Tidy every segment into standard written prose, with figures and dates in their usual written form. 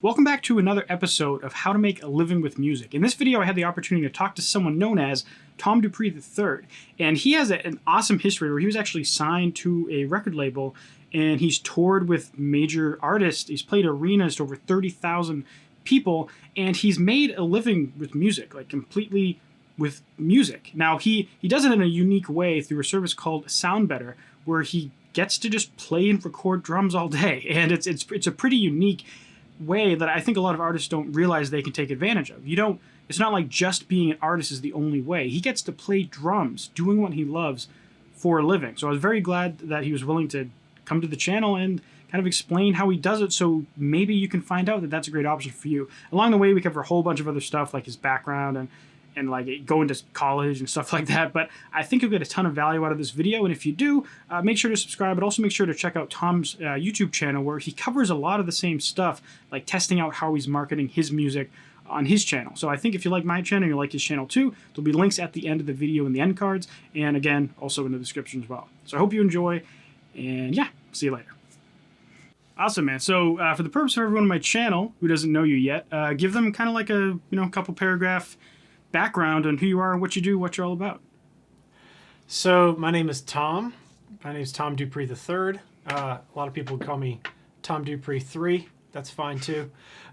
Welcome back to another episode of How to Make a Living with Music. In this video, I had the opportunity to talk to someone known as Tom Dupree III, and he has an awesome history where he was actually signed to a record label, and he's toured with major artists. He's played arenas to over 30,000 people, and he's made a living with music, like completely with music. Now, he does it in a unique way through a service called SoundBetter, where he gets to just play and record drums all day, and it's a pretty unique way that I think a lot of artists don't realize they can take advantage of. It's not like just being an artist is the only way. He gets to play drums, doing what he loves for a living. So I was very glad that he was willing to come to the channel and kind of explain how he does it, so maybe you can find out that that's a great option for you. Along the way, we cover a whole bunch of other stuff, like his background and like going to college and stuff like that. But I think you'll get a ton of value out of this video. And if you do, make sure to subscribe, but also make sure to check out Tom's YouTube channel, where he covers a lot of the same stuff, like testing out how he's marketing his music on his channel. So I think if you like my channel, you like his channel too, there'll be links at the end of the video in the end cards, and again, also in the description as well. So I hope you enjoy, and yeah, see you later. Awesome, man. So for the purpose of everyone on my channel who doesn't know you yet, give them kind of like a couple paragraph background on who you are, what you do, what you're all about. So my name is Tom. My name is Tom Dupree III. A lot of people call me Tom Dupree III. That's fine too.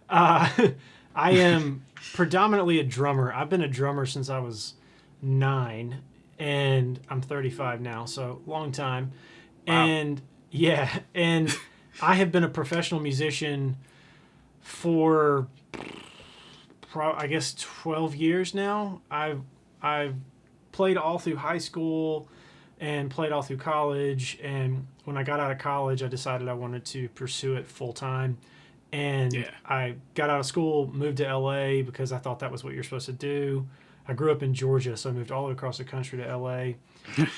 I am predominantly a drummer. I've been a drummer since I was 9, and I'm 35 now, so long time. Wow. And yeah, and I have been a professional musician for I guess 12 years now. I've played all through high school and played all through college, and when I got out of college, I decided I wanted to pursue it full time. And Yeah. I got out of school, moved to LA because I thought that was what you're supposed to do. I grew up in Georgia, so I moved all the way across the country to LA.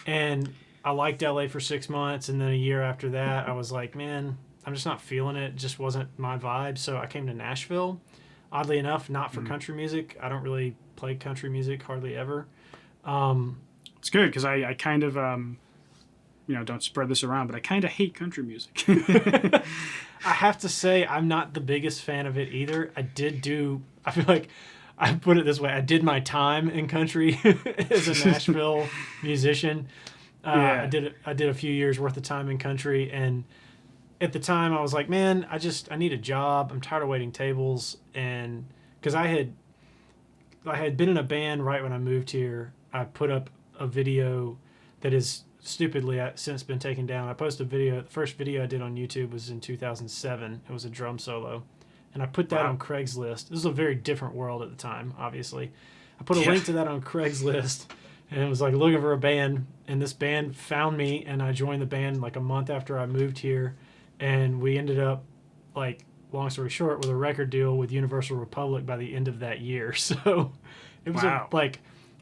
And I liked LA for 6 months, and then a year after that, I was like, man, I'm just not feeling it. It just wasn't my vibe. So I came to Nashville. Oddly enough, not for country music. I don't really play country music hardly ever. It's good because I kind of, don't spread this around, but I kind of hate country music. I have to say, I'm not the biggest fan of it either. I feel like, I put it this way, I did my time in country as a Nashville musician. Yeah. I did a few years worth of time in country, and at the time I was like, man, I need a job. I'm tired of waiting tables. And because I had been in a band right when I moved here. I put up a video that is stupidly since been taken down. I posted a video. The first video I did on YouTube was in 2007. It was a drum solo, and I put that on Craigslist. This was a very different world at the time, obviously. I put a link to that on Craigslist, and it was like looking for a band, and this band found me, and I joined the band like a month after I moved here. And we ended up, like, long story short, with a record deal with Universal Republic by the end of that year. So it was a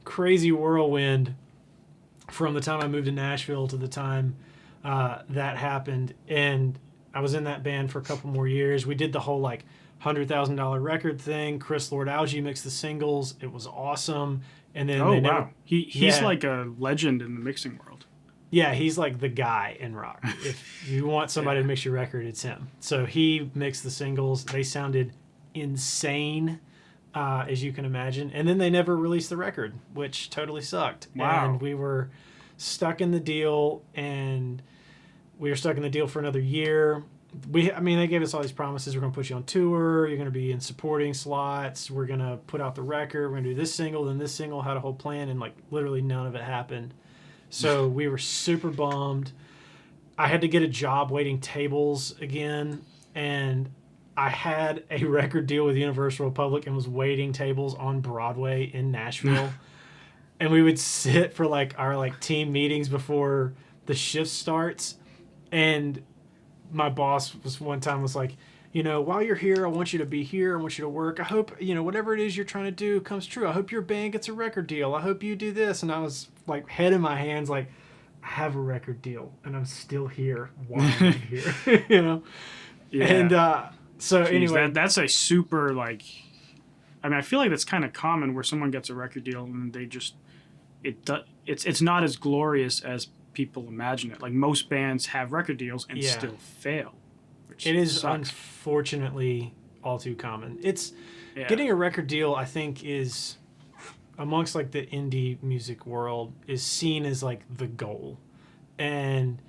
crazy whirlwind from the time I moved to Nashville to the time that happened. And I was in that band for a couple more years. We did the whole like $100,000 record thing. Chris Lord Alge mixed the singles. It was awesome. And then He's like a legend in the mixing world. Yeah, he's like the guy in rock. If you want somebody to mix your record, it's him. So he mixed the singles. They sounded insane, as you can imagine. And then they never released the record, which totally sucked. Wow. And we were stuck in the deal, for another year. They gave us all these promises. We're going to put you on tour. You're going to be in supporting slots. We're going to put out the record. We're going to do this single, then this single. Had a whole plan, and like literally none of it happened. So we were super bummed. I had to get a job waiting tables again, and I had a record deal with Universal Republic and was waiting tables on Broadway in Nashville. And we would sit for like our team meetings before the shift starts, and my boss was like, while you're here, I want you to be here. I want you to work. I hope, whatever it is you're trying to do comes true. I hope your band gets a record deal. I hope you do this. And I was like, head in my hands, like, I have a record deal and I'm still here while I'm here, Yeah. And so Jeez, anyway. that's a super, I feel like that's kind of common where someone gets a record deal and they just, it's not as glorious as people imagine it. Like most bands have record deals and still fail. It is sucks. unfortunately all too common. It's Yeah. getting a record deal, I think, is amongst like the indie music world is seen as like the goal. And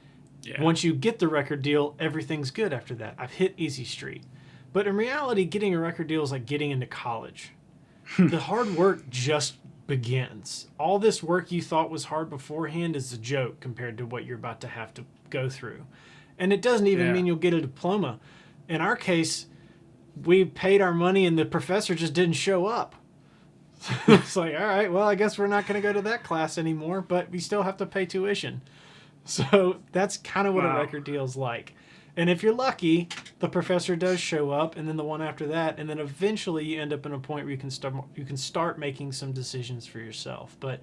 once you get the record deal, everything's good after that. I've hit easy street. But in reality, getting a record deal is like getting into college. The hard work just begins. All this work you thought was hard beforehand is a joke compared to what you're about to have to go through. And it doesn't even mean you'll get a diploma. In our case, we paid our money and the professor just didn't show up. It's like, all right, well, I guess we're not going to go to that class anymore, but we still have to pay tuition. So that's kind of what a record deal's like. And if you're lucky, the professor does show up, and then the one after that, and then eventually you end up in a point where you can start making some decisions for yourself. But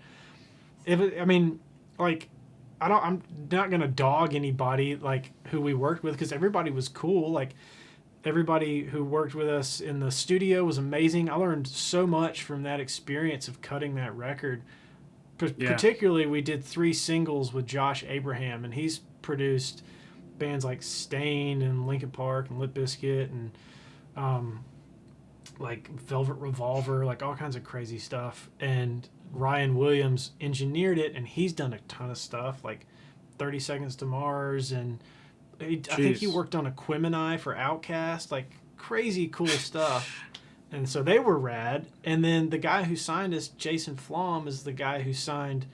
I'm not gonna dog anybody like who we worked with because everybody was cool. Like everybody who worked with us in the studio was amazing. I learned so much from that experience of cutting that record. Particularly, we did 3 singles with Josh Abraham, and he's produced bands like Stain and Linkin Park and Limp Bizkit and like Velvet Revolver, like all kinds of crazy stuff. And Ryan Williams engineered it, and he's done a ton of stuff like 30 Seconds to Mars, and I think he worked on Aquemini for Outkast, like crazy cool stuff. And so they were rad. And then the guy who signed us, Jason Flom, is the guy who signed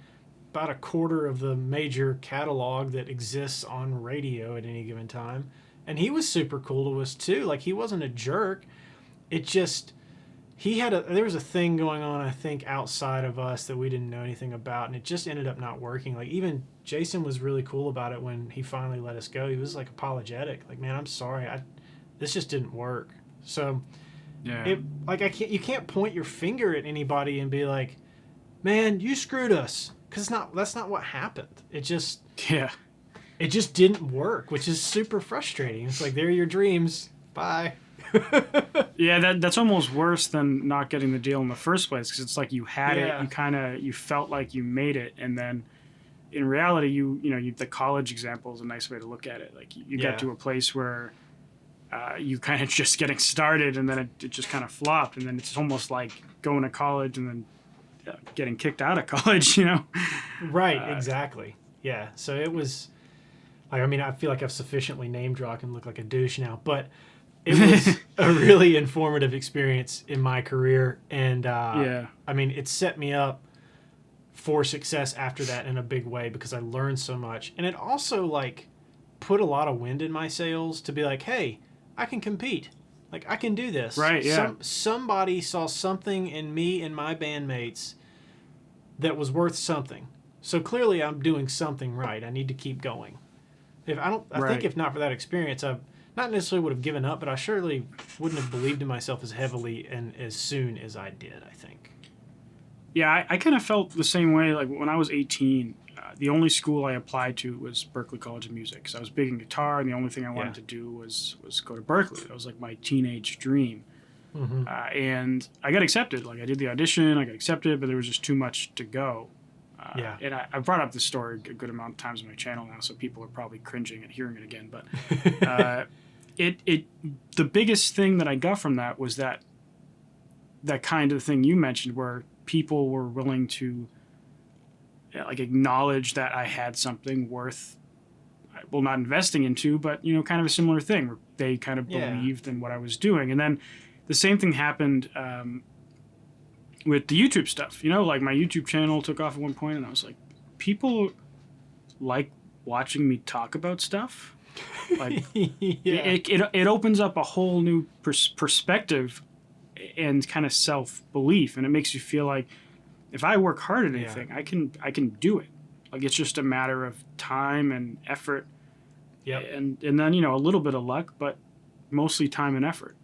about a quarter of the major catalog that exists on radio at any given time. And he was super cool to us too. Like, he wasn't a jerk. It just, there was a thing going on, I think, outside of us that we didn't know anything about, and it just ended up not working. Like, even Jason was really cool about it when he finally let us go. He was like apologetic. Like, man, I'm sorry. This just didn't work. So you can't point your finger at anybody and be like, man, you screwed us. Because that's not what happened. It just didn't work, which is super frustrating. It's like, they're your dreams. Bye. That's almost worse than not getting the deal in the first place, because it's like you had it, you felt like you made it, and then in reality, the college example is a nice way to look at it. Like, you got to a place where you kind of just getting started, and then it just kind of flopped, and then it's almost like going to college and then getting kicked out of college, Right, exactly. Yeah, so it was, like, I mean, I feel like I've sufficiently name-dropped and look like a douche now, but it was a really informative experience in my career, and I mean, it set me up for success after that in a big way because I learned so much, and it also, like, put a lot of wind in my sails to be like, hey, I can compete. Like, I can do this. Right, yeah. Somebody saw something in me and my bandmates that was worth something. So clearly I'm doing something right. I need to keep going. I think if not for that experience, I not necessarily would have given up, but I surely wouldn't have believed in myself as heavily and as soon as I did, I think. Yeah, I kind of felt the same way. Like, when I was 18, the only school I applied to was Berklee College of Music. So I was big in guitar, and the only thing I wanted to do was go to Berklee. That was like my teenage dream. Mm-hmm. And I got accepted. Like, I did the audition, I got accepted, but there was just too much to go. And I brought up this story a good amount of times on my channel now, so people are probably cringing at hearing it again. But the biggest thing that I got from that was that kind of thing you mentioned, where people were willing to like acknowledge that I had something worth, well, not investing into, but kind of a similar thing where they kind of believed in what I was doing. And then the same thing happened with the YouTube stuff. Like, my YouTube channel took off at one point, and I was like, people like watching me talk about stuff. Like, it opens up a whole new perspective and kind of self-belief, and it makes you feel like, if I work hard at anything, I can do it. Like, it's just a matter of time and effort. Yeah. And then, a little bit of luck, but mostly time and effort.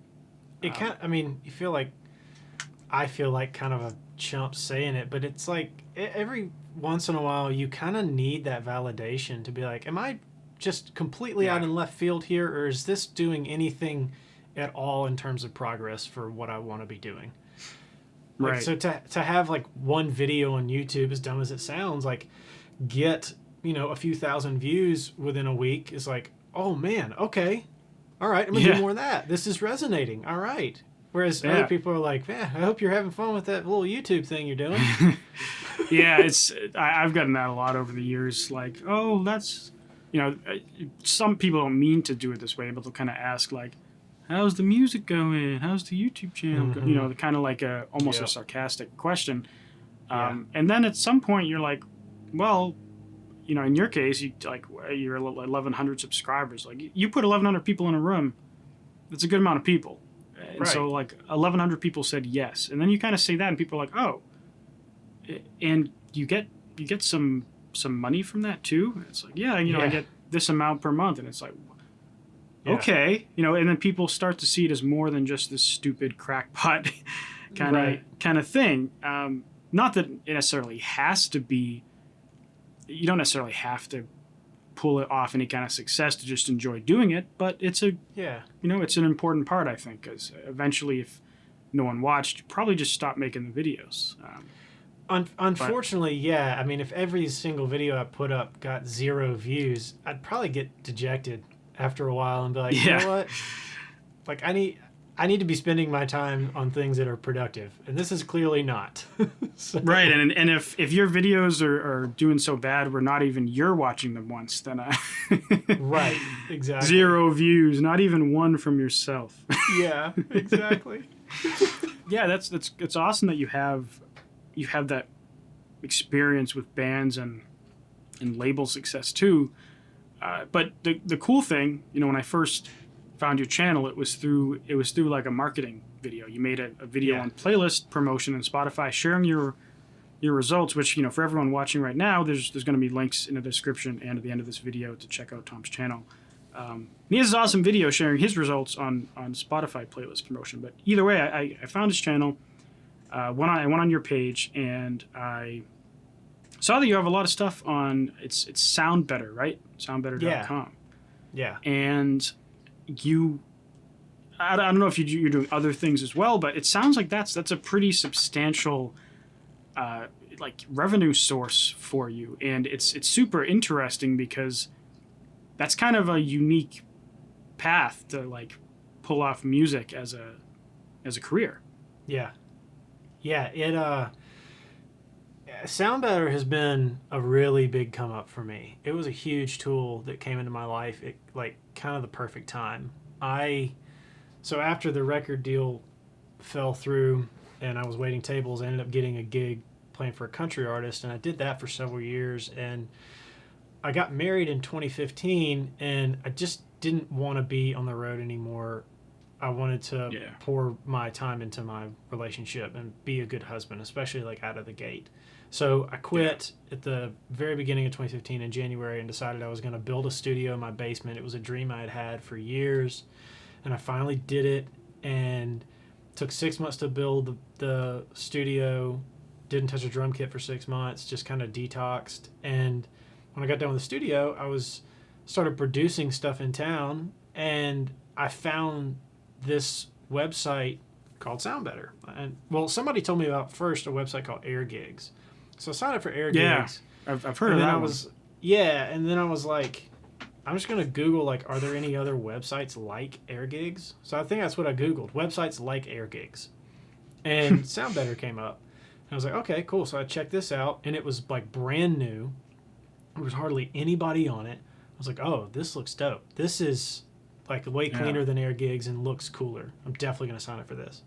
I feel like kind of a chump saying it, but it's like every once in a while you kind of need that validation to be like, am I just completely out in left field here, or is this doing anything at all in terms of progress for what I want to be doing? Like, right. So to have like one video on YouTube, as dumb as it sounds, like get a few thousand views within a week is like, oh man, okay, all right, I'm going to do more of that. This is resonating. All right. Whereas other people are like, man, I hope you're having fun with that little YouTube thing you're doing. Yeah, I've gotten that a lot over the years. Like, oh, that's, some people don't mean to do it this way, but they'll kind of ask like, how's the music going? How's the YouTube channel going? Kind of like almost a sarcastic question. And then at some point you're like, well, in your case, you're 1,100 subscribers. Like, you put 1,100 people in a room, that's a good amount of people. And so, 1,100 people said yes. And then you kind of say that, and people are like, oh. And you get some money from that, too? It's like, I get this amount per month. And it's like, okay. And then people start to see it as more than just this stupid crackpot kind of thing. Not that it necessarily has to be. You don't necessarily have to pull it off any kind of success to just enjoy doing it, but it's it's an important part, I think, because eventually, if no one watched, you probably just stop making the videos. Unfortunately, I mean, if every single video I put up got 0 views, I'd probably get dejected after a while and be like, you know what? Like, I need to be spending my time on things that are productive, and this is clearly not. So. Right, and if your videos are doing so bad where not even you're watching them once, then right, exactly. 0 views, not even one from yourself. Yeah, exactly. Yeah, it's awesome that you have that experience with bands and label success too. But the cool thing, when I first found your channel, it was through like a marketing video. You made a video on playlist promotion in Spotify, sharing your results, which, for everyone watching right now, there's going to be links in the description and at the end of this video to check out Tom's channel. He has this awesome video sharing his results on Spotify playlist promotion. But either way, I found his channel, I went on your page, and I saw that you have a lot of stuff on, it's SoundBetter, right? SoundBetter.com. Yeah. And I don't know if you're doing other things as well, but it sounds like that's a pretty substantial revenue source for you, and it's super interesting because that's kind of a unique path to pull off music as a career. Yeah. It SoundBetter has been a really big come up for me. It was a huge tool that came into my life at kind of the perfect time. So after the record deal fell through and I was waiting tables, I ended up getting a gig playing for a country artist, and I did that for several years, and I got married in 2015, and I just didn't want to be on the road anymore. I wanted to pour my time into my relationship and be a good husband, especially out of the gate. So I quit at the very beginning of 2015 in January and decided I was going to build a studio in my basement. It was a dream I had had for years, and I finally did it, and took 6 months to build the studio. Didn't touch a drum kit for 6 months, just kind of detoxed. And when I got done with the studio, I started producing stuff in town, and I found this website called SoundBetter. And somebody told me about first a website called Air Gigs. So I signed up for Air Gigs. I've heard of that one. And then I was like, I'm just going to Google, are there any other websites like Air Gigs? So I think that's what I Googled, websites like Air Gigs. And SoundBetter came up. And I was like, okay, cool. So I checked this out, and it was, brand new. There was hardly anybody on it. I was like, oh, this looks dope. This is, way cleaner than Air Gigs and looks cooler. I'm definitely going to sign up for this.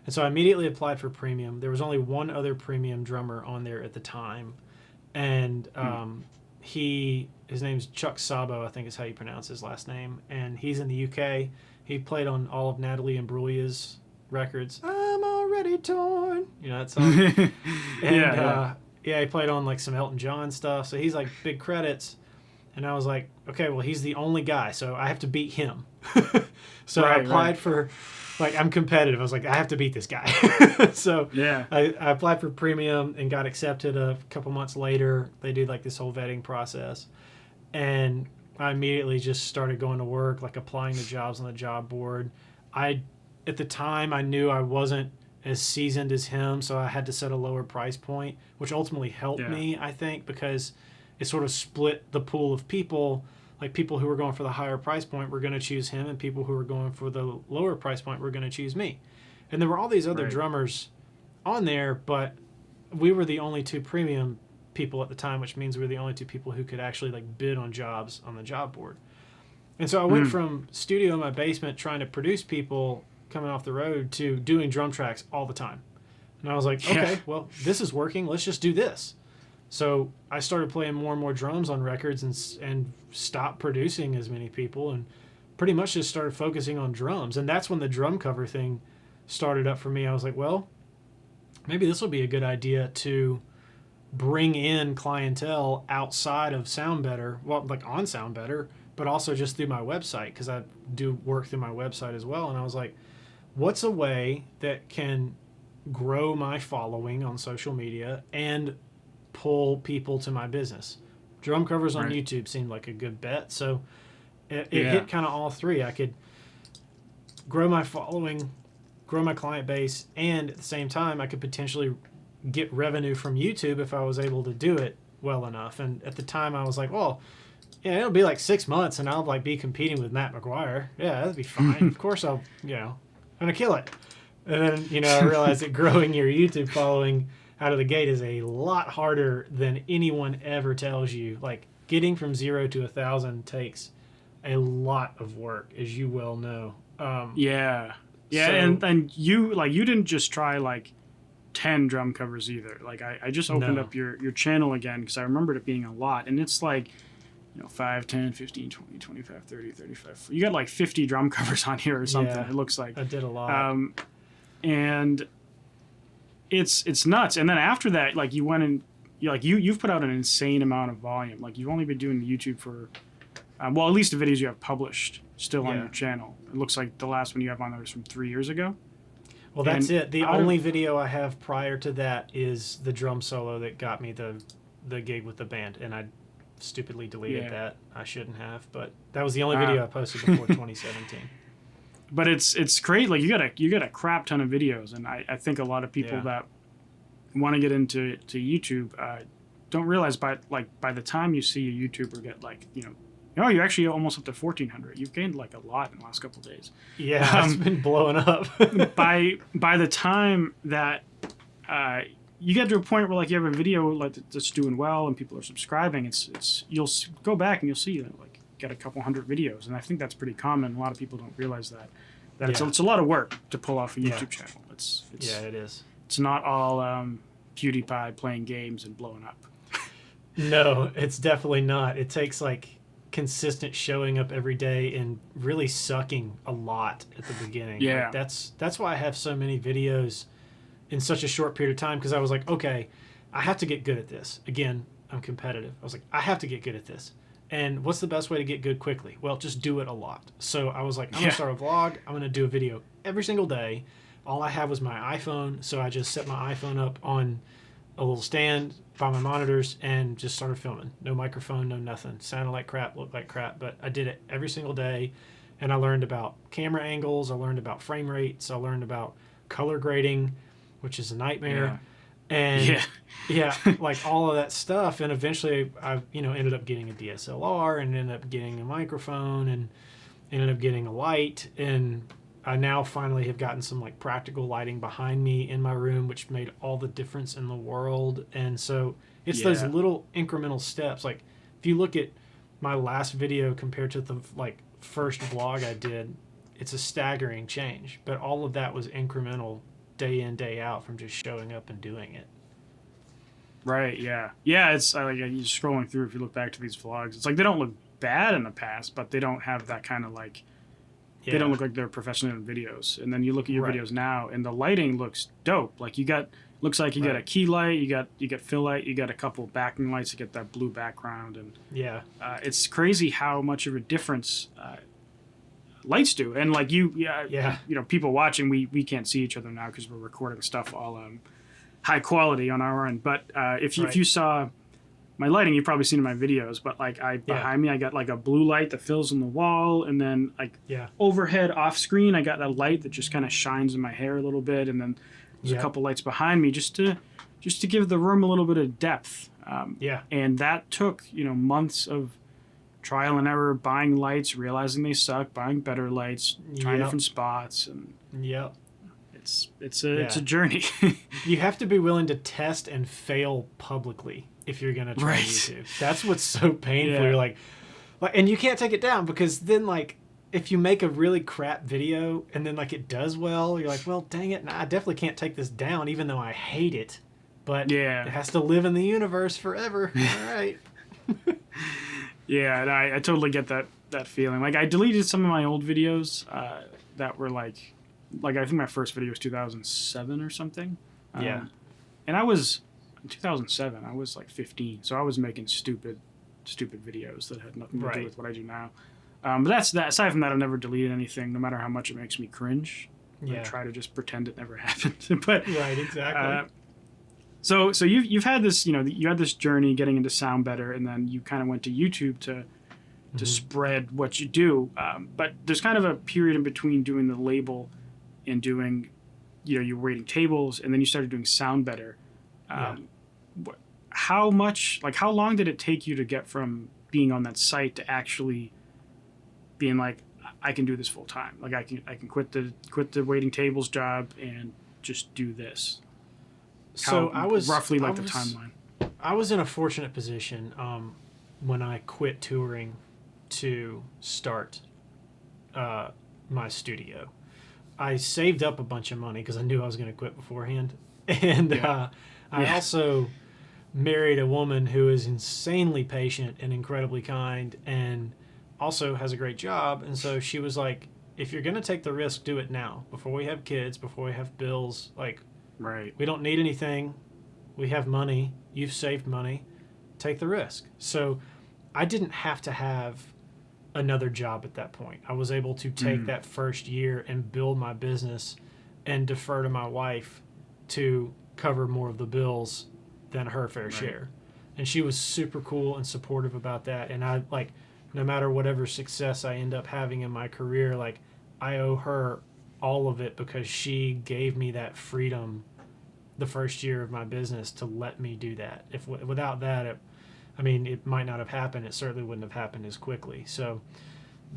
And so I immediately applied for premium. There was only one other premium drummer on there at the time. And his name's Chuck Sabo, I think is how you pronounce his last name. And he's in the UK. He played on all of Natalie Imbruglia's records. I'm already torn. You know that song? And he played on some Elton John stuff. So he's big credits. And I was like, okay, well, he's the only guy, so I have to beat him. So I applied for, I'm competitive. I was like, I have to beat this guy. So I applied for premium and got accepted a couple months later. They do this whole vetting process. And I immediately just started going to work, applying to jobs on the job board. At the time, I knew I wasn't as seasoned as him, so I had to set a lower price point, which ultimately helped me, I think, because it sort of split the pool of people. Like people who were going for the higher price point were going to choose him, and people who were going for the lower price point were going to choose me. And there were all these other drummers on there, but we were the only two premium people at the time, which means we were the only two people who could actually like bid on jobs on the job board. And so I went from studio in my basement trying to produce people coming off the road to doing drum tracks all the time. And I was like, okay, well, this is working. Let's just do this. So I started playing more and more drums on records and stopped producing as many people and pretty much just started focusing on drums. And that's when the drum cover thing started up for me. I was like, well, maybe this will be a good idea to bring in clientele outside of SoundBetter, well, like on SoundBetter, but also just through my website, because I do work through my website as well. And I was like, what's a way that can grow my following on social media and pull people to my business? Drum covers on YouTube seemed like a good bet. So it hit kind of all three. I could grow my following, grow my client base, and at the same time, I could potentially get revenue from YouTube if I was able to do it well enough. And at the time, I was like, well, yeah, it'll be like 6 months, and I'll like be competing with Matt McGuire. Yeah, that'd be fine. Of course, I'm gonna kill it. And then, I realized that growing your YouTube following out of the gate is a lot harder than anyone ever tells you. Like, getting from 0 to 1,000 takes a lot of work, as you well know. Yeah, and you didn't just try like 10 drum covers either. Like I just opened up your channel again because I remembered it being a lot, and it's like 5, 10, 15, 20, 25, 30, 35. You got like 50 drum covers on here or something. Yeah, it looks like I did a lot. And it's nuts. And then after that, like you went and you've put out an insane amount of volume. Like you've only been doing the YouTube for at least the videos you have published still on your channel. It looks like the last one you have on there is from 3 years ago. Well, that's it. The only video I have prior to that is the drum solo that got me the gig with the band, and I stupidly deleted that. I shouldn't have, but that was the only video I posted before 2017. But it's great. Like you got a crap ton of videos, and I think a lot of people that want to get into YouTube don't realize by the time you see a YouTuber get you're actually almost up to 1,400. You've gained like a lot in the last couple of days. Yeah, it's been blowing up. by the time that you get to a point where like you have a video like that's doing well and people are subscribing, it's you'll go back and you'll see like get a couple hundred videos, and I think that's pretty common. A lot of people don't realize that it's a lot of work to pull off a YouTube channel. It's it is. It's not all PewDiePie playing games and blowing up. No, it's definitely not. It takes like consistent showing up every day and really sucking a lot at the beginning. Yeah, like that's why I have so many videos in such a short period of time, because I was like, okay, I have to get good at this. Again, I'm competitive. I was like, I have to get good at this. And what's the best way to get good quickly? Well, just do it a lot. So I was like, I'm going to start a vlog. I'm going to do a video every single day. All I have was my iPhone, so I just set my iPhone up on a little stand by my monitors and just started filming. No microphone, no nothing. Sounded like crap, looked like crap, but I did it every single day, and I learned about camera angles. I learned about frame rates. I learned about color grading, which is a nightmare. And like all of that stuff. And eventually I, ended up getting a DSLR and ended up getting a microphone and ended up getting a light. And I now finally have gotten some like practical lighting behind me in my room, which made all the difference in the world. And so it's those little incremental steps. Like if you look at my last video compared to the like first vlog I did, it's a staggering change. But all of that was incremental, day in, day out, from just showing up and doing it. Right, yeah. It's like you're scrolling through, if you look back to these vlogs, it's like they don't look bad in the past, but they don't have that kind of like, they don't look like they're professional in videos. And then you look at your videos now, and the lighting looks dope. Like looks like you got a key light, you got fill light, you got a couple backing lights to get that blue background, and it's crazy how much of a difference lights do. And like people watching, we can't see each other now because we're recording stuff all high quality on our end, but if you saw my lighting, you've probably seen in my videos, but like behind me I got like a blue light that fills in the wall, and then like overhead off screen I got a light that just kind of shines in my hair a little bit, and then there's a couple lights behind me just to give the room a little bit of depth. And that took months of trial and error, buying lights, realizing they suck, buying better lights, trying Yep. different spots, and Yep. it's a journey. You have to be willing to test and fail publicly if you're gonna try Right. YouTube. That's what's so painful. Yeah. You're like, and you can't take it down, because then, like, if you make a really crap video and then, like, it does well, you're like, well, dang it, I definitely can't take this down, even though I hate it. But Yeah. it has to live in the universe forever. All right. Yeah, and I totally get that feeling. Like, I deleted some of my old videos that were like I think my first video was 2007 or something. Yeah. And I was in 2007. I was like 15, so I was making stupid videos that had nothing to do Right. with what I do now. But that's that. Aside from that, I've never deleted anything, no matter how much it makes me cringe. Yeah. I try to just pretend it never happened. But Right, exactly. so you've had this, you had this journey getting into SoundBetter, and then you kind of went to YouTube to spread what you do. But there's kind of a period in between doing the label and doing, you're waiting tables, and then you started doing SoundBetter. How long did it take you to get from being on that site to actually being like, I can do this full time? Like, I can quit the waiting tables job and just do this. So How, I was roughly I like the was- timeline. I was in a fortunate position when I quit touring to start my studio. I saved up a bunch of money because I knew I was going to quit beforehand. And I also married a woman who is insanely patient and incredibly kind, and also has a great job. And so she was like, if you're going to take the risk, do it now, before we have kids, before we have bills. Like, Right. we don't need anything. We have money. You've saved money. Take the risk. So I didn't have to have another job at that point. I was able to take that first year and build my business and defer to my wife to cover more of the bills than her fair share. And she was super cool and supportive about that. And I, like, no matter whatever success I end up having in my career, like, I owe her all of it, because she gave me that freedom the first year of my business to let me do that. If without that, it might not have happened. It certainly wouldn't have happened as quickly. So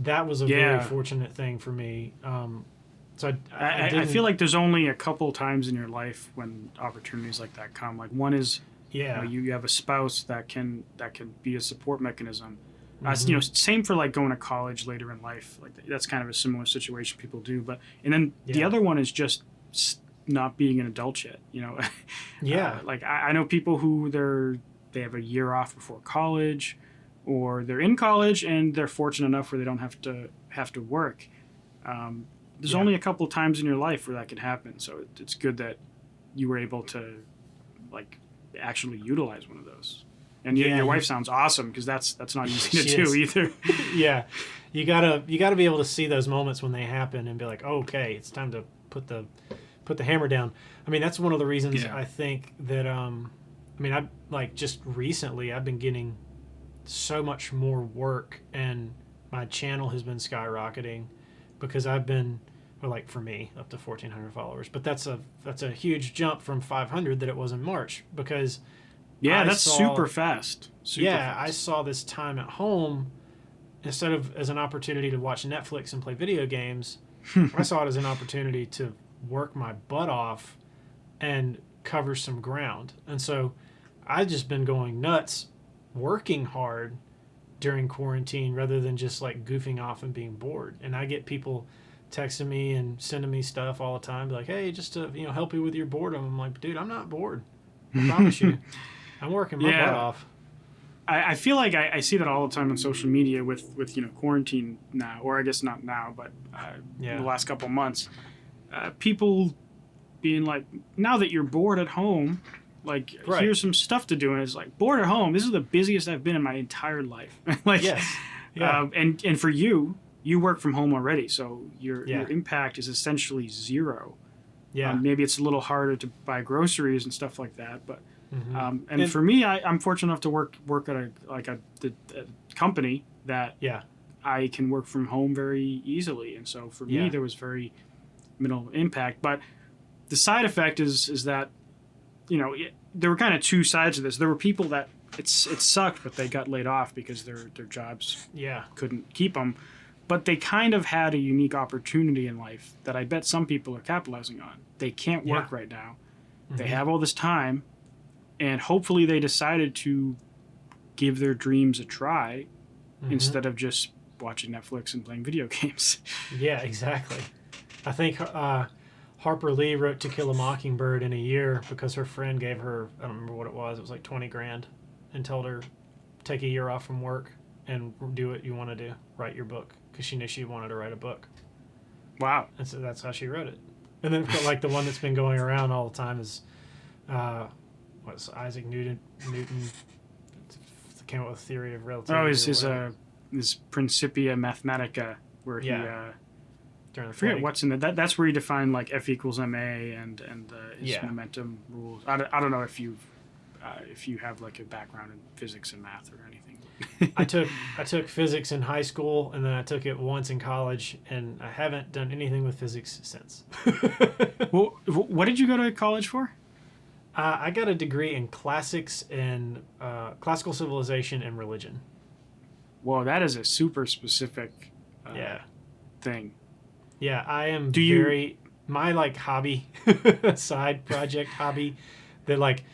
that was a very fortunate thing for me. So I feel like there's only a couple times in your life when opportunities like that come. Like, one is, you have a spouse that can be a support mechanism. Same for like going to college later in life. Like, that's kind of a similar situation people do. But and then the other one is just not being an adult yet. Like, I know people who they have a year off before college, or they're in college and they're fortunate enough where they don't have to work. There's only a couple of times in your life where that can happen. So it's good that you were able to, like, actually utilize one of those. And your wife sounds awesome, because that's not easy to do either. Yeah, you gotta be able to see those moments when they happen and be like, oh, okay, it's time to put the hammer down. I mean, that's one of the reasons I think that I like, just recently I've been getting so much more work, and my channel has been skyrocketing because I've been, or like for me, up to 1,400 followers. But that's a huge jump from 500 that it was in March, because that's super fast. I saw this time at home, instead of as an opportunity to watch Netflix and play video games, I saw it as an opportunity to work my butt off and cover some ground. And so I've just been going nuts, working hard during quarantine, rather than just like goofing off and being bored. And I get people texting me and sending me stuff all the time, like, hey, just to help you with your boredom. I'm like, dude, I'm not bored. I promise you. I'm working my butt off. I feel like I see that all the time on social media with quarantine now, or I guess not now, but the last couple months. People being like, now that you're bored at home, like, here's some stuff to do. And it's like, bored at home, this is the busiest I've been in my entire life. Like, yes. Yeah. And for you work from home already, so your impact is essentially zero. Yeah. Maybe it's a little harder to buy groceries and stuff like that, but and for me, I'm fortunate enough to work at a company that I can work from home very easily, and so for me there was very minimal impact. But the side effect is that there were kind of two sides of this. There were people that it sucked, but they got laid off because their jobs Yeah. couldn't keep them. But they kind of had a unique opportunity in life that I bet some people are capitalizing on. They can't work right now. They have all this time, and hopefully they decided to give their dreams a try instead of just watching Netflix and playing video games. Yeah, exactly. I think Harper Lee wrote To Kill a Mockingbird in a year because her friend gave her, I don't remember what it was like 20 grand, and told her, take a year off from work and do what you want to do, write your book, because she knew she wanted to write a book. Wow. And so that's how she wrote it. And then like the one that's been going around all the time is what's Isaac Newton came up with a theory of relativity. Oh, his Principia Mathematica, where he during I the forget plague. what's in it. That's where he defined like F equals ma and his momentum rules. I don't know if you have like a background in physics and math or anything. I took physics in high school, and then I took it once in college, and I haven't done anything with physics since. Well, what did you go to college for? I got a degree in classics and classical civilization and religion. Whoa, that is a super specific thing. Yeah, I am my like hobby, side project hobby, that like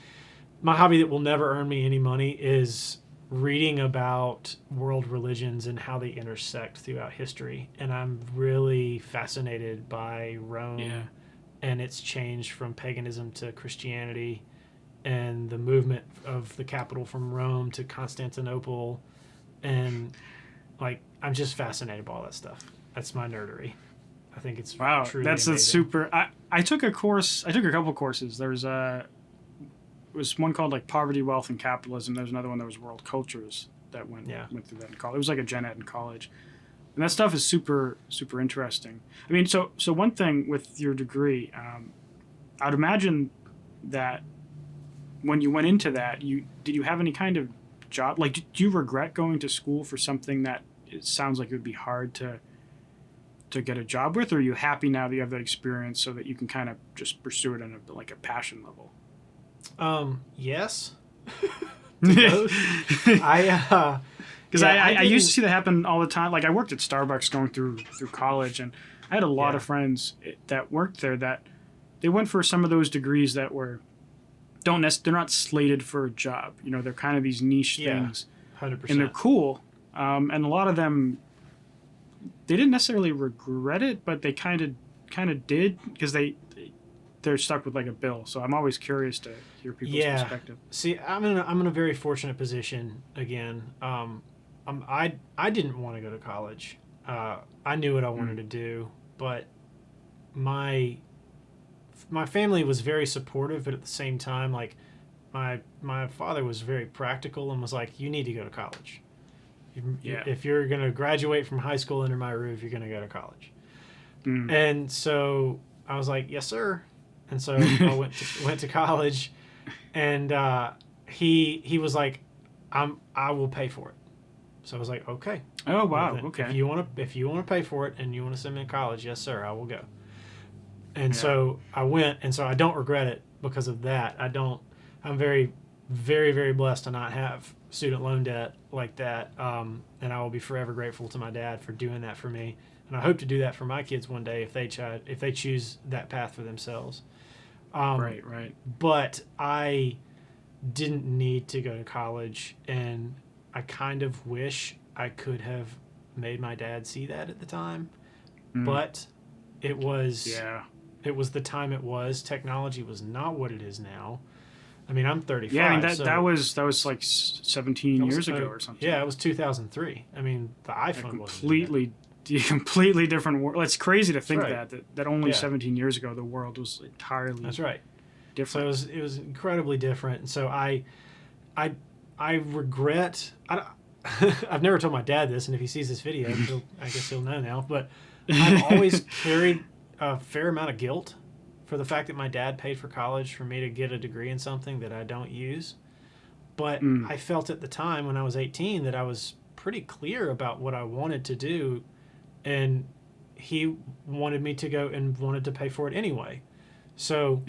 my hobby that will never earn me any money is reading about world religions and how they intersect throughout history. And I'm really fascinated by Rome and its change from paganism to Christianity, and the movement of the capital from Rome to Constantinople. And like, I'm just fascinated by all that stuff. That's my nerdery. I think it's truly that's amazing. a super. I took a course. I took a couple courses. There was one called like Poverty, Wealth, and Capitalism. There's another one that was World Cultures that went through that in college. It was like a gen ed in college, and that stuff is super interesting. I mean, so one thing with your degree, I'd imagine that when you went into that, did you have any kind of job? Like, do you regret going to school for something that it sounds like it would be hard to get a job with, or are you happy now that you have that experience so that you can kind of just pursue it on a passion level? Yes. I used to see that happen all the time. Like, I worked at Starbucks going through college, and I had a lot of friends that worked there that they went for some of those degrees that were they're not slated for a job. You know, they're kind of these niche things, 100%. and they're cool. And a lot of them, they didn't necessarily regret it, but they kind of did, because they're stuck with like a bill. So I'm always curious to hear people's perspective. See, I'm in a very fortunate position again. I didn't want to go to college. I knew what I wanted to do, but my family was very supportive, but at the same time, like my father was very practical and was like, you need to go to college. If you're going to graduate from high school under my roof, you're going to go to college. And so I was like, yes, sir. And so I went to college, and he was like, I will pay for it. So I was like, okay. Oh wow, okay. If you want to pay for it and you want to send me to college, yes, sir, I will go. And so I went, and so I don't regret it because of that. I'm very, very, very blessed to not have student loan debt like that. And I will be forever grateful to my dad for doing that for me. And I hope to do that for my kids one day if they choose that path for themselves. Right. But I didn't need to go to college, and I kind of wish I could have made my dad see that at the time. But it was the time it was. Technology was not what it is now. I mean, I'm 35. Yeah, I mean, that was like 17 years ago or something. Yeah, it was 2003. I mean, the iPhone completely different world. It's crazy to think right. that only 17 years ago the world was entirely different. So it was incredibly different. And so I regret. I've never told my dad this, and if he sees this video, I guess he'll know now. But I've always carried a fair amount of guilt for the fact that my dad paid for college for me to get a degree in something that I don't use. But I felt at the time when I was 18 that I was pretty clear about what I wanted to do, and he wanted me to go and wanted to pay for it anyway. So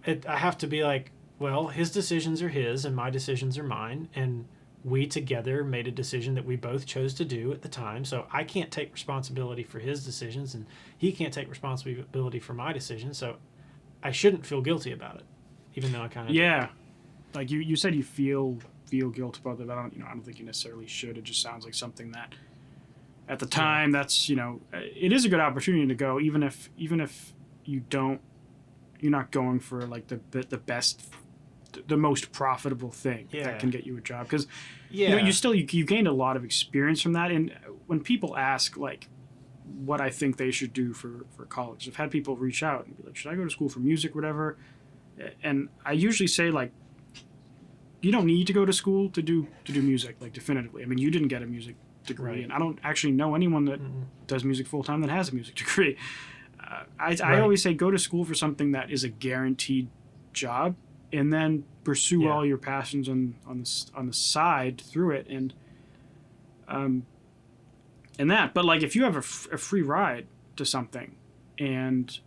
I have to be like, well, his decisions are his and my decisions are mine. And we together made a decision that we both chose to do at the time. So I can't take responsibility for his decisions and he can't take responsibility for my decisions. So I shouldn't feel guilty about it, even though I kind of Yeah. Like you said you feel guilt about that. I don't think you necessarily should. It just sounds like something that at the time that's, it is a good opportunity to go, even if you're not going for like the best, the most profitable thing that can get you a job. Because you gained a lot of experience from that. And when people ask like what I think they should do for college, I've had people reach out and be like, should I go to school for music or whatever? And I usually say like, you don't need to go to school to do music, like definitively. I mean, you didn't get a music degree, and I don't actually know anyone that does music full time that has a music degree. I always say go to school for something that is a guaranteed job, and then pursue all your passions on the side through it, and that. But like if you have a free ride to something, and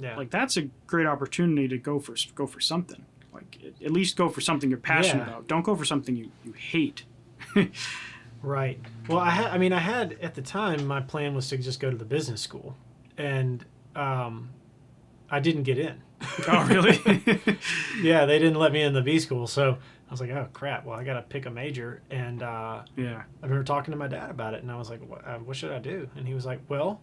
like that's a great opportunity to go for something. Like at least go for something you're passionate about. Don't go for something you hate. Right. Well, I had at the time my plan was to just go to the business school, and I didn't get in. Oh, really? Yeah, they didn't let me in the B school, so I was like, oh crap. Well, I got to pick a major, and I remember talking to my dad about it, and I was like, what should I do? And he was like, well,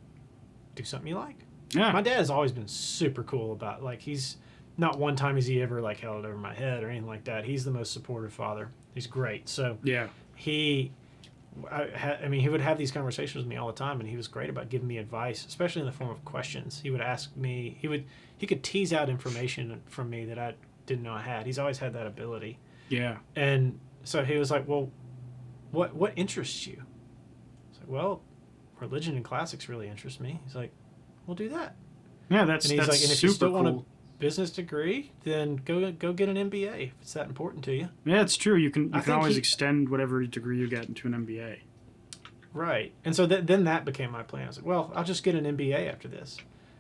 do something you like. Yeah. My dad has always been super cool about like he's. Not one time has he ever like held it over my head or anything like that. He's the most supportive father. He's great. So he would have these conversations with me all the time, and he was great about giving me advice, especially in the form of questions. He would ask me. He could tease out information from me that I didn't know I had. He's always had that ability. Yeah. And so he was like, "Well, what interests you?" I was like, "Well, religion and classics really interest me." He's like, "Well, do that." Yeah, that's and he's that's like, and if super you still cool. want a business degree, then go get an MBA if it's that important to you. Yeah, it's true. You can always he, extend whatever degree you get into an MBA. Right. And so then that became my plan. I was like, well, I'll just get an MBA after this.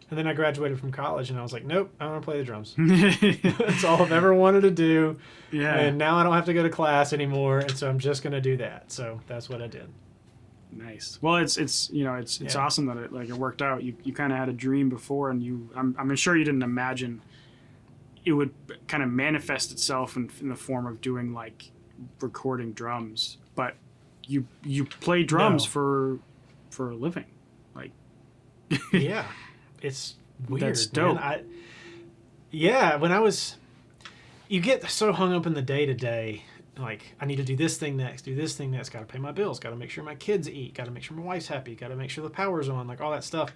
And then I graduated from college, and I was like, nope, I want to play the drums. That's all I've ever wanted to do. Yeah. And now I don't have to go to class anymore, and so I'm just going to do that. So that's what I did. Nice. Well, it's awesome that it worked out. You kind of had a dream before, and I'm sure you didn't imagine it would kind of manifest itself in the form of doing like recording drums, but you play drums for a living, like. Yeah, it's weird. That's dope. Man. When I was, you get so hung up in the day to day. Like, I need to do this thing next, got to pay my bills, got to make sure my kids eat, got to make sure my wife's happy, got to make sure the power's on, like all that stuff.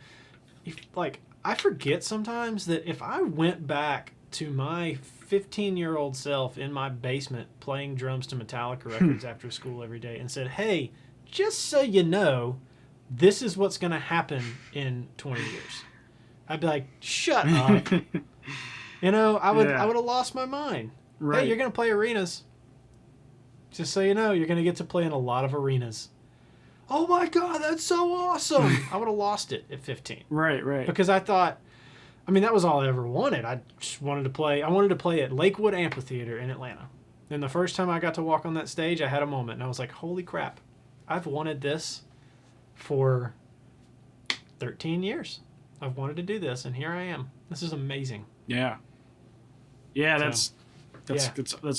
I forget sometimes that if I went back to my 15-year-old self in my basement playing drums to Metallica records after school every day and said, hey, just so you know, this is what's going to happen in 20 years. I'd be like, shut up. I would have lost my mind. Right. Hey, you're going to play arenas. Just so you know, you're going to get to play in a lot of arenas. Oh my God, that's so awesome. I would have lost it at 15. Right. Because I thought, that was all I ever wanted. I just wanted to play. I wanted to play at Lakewood Amphitheater in Atlanta. And the first time I got to walk on that stage, I had a moment. And I was like, holy crap. I've wanted this for 13 years. I've wanted to do this, and here I am. This is amazing. Yeah. Yeah, that's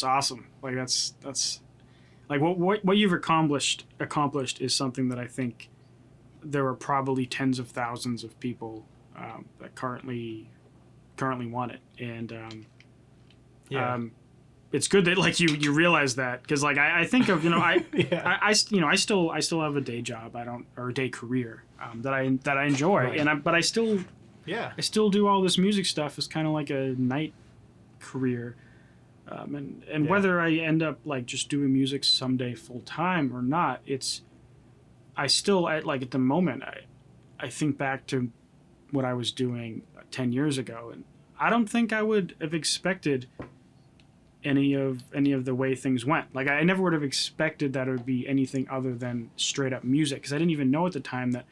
awesome. Like that's like what you've accomplished is something that I think there are probably tens of thousands of people that currently want it, and it's good that like you realize that, because like I think of I still have a day job or a day career that I enjoy, right. But I still do all this music stuff as kind of like a night career. And whether I end up like just doing music someday full time or not, at the moment I think back to what I was doing 10 years ago, and I don't think I would have expected any of the way things went. Like I never would have expected that it would be anything other than straight up music, because I didn't even know at the time that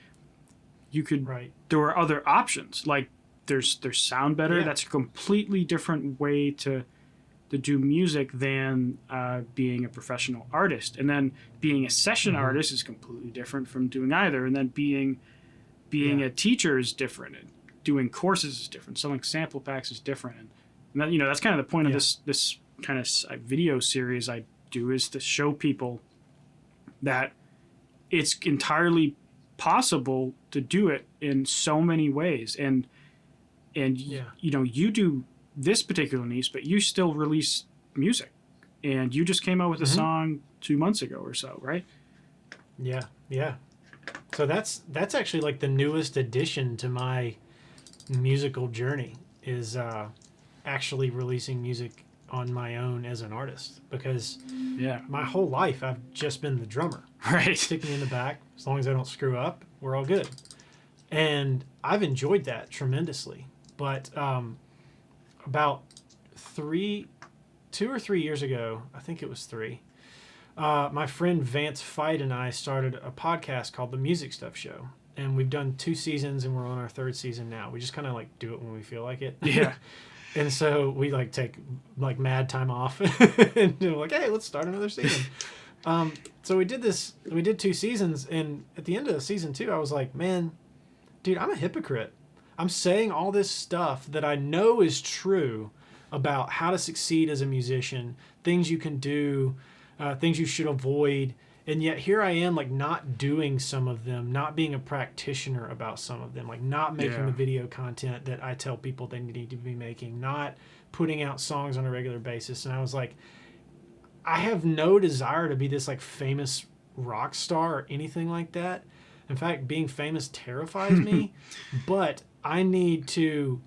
you could. Right. There were other options. Like there's SoundBetter. Yeah. That's a completely different way to to do music than being a professional artist. And then being a session artist is completely different from doing either. And then being a teacher is different. And doing courses is different. Selling sample packs is different. And that, that's kind of the point of this kind of video series I do, is to show people that it's entirely possible to do it in so many ways. And you do this particular niche, but you still release music, and you just came out with a song 2 months ago or so, right? Yeah. So that's actually like the newest addition to my musical journey, is actually releasing music on my own as an artist, because my whole life I've just been the drummer. Right. Stick me in the back. As long as I don't screw up, we're all good. And I've enjoyed that tremendously. But about 2 or 3 years ago, I think it was 3, my friend Vance Fight and I started a podcast called The Music Stuff Show. And we've done 2 seasons, and we're on our 3rd season now. We just kind of like do it when we feel like it. Yeah. And so we like take like mad time off and we're like, hey, let's start another season. So we did 2 seasons, and at the end of season 2, I was like, man, dude, I'm a hypocrite. I'm saying all this stuff that I know is true about how to succeed as a musician, things you can do, things you should avoid. And yet here I am, like, not doing some of them, not being a practitioner about some of them, like not making the video content that I tell people they need to be making, not putting out songs on a regular basis. And I was like, I have no desire to be this like famous rock star or anything like that. In fact, being famous terrifies me, but I need to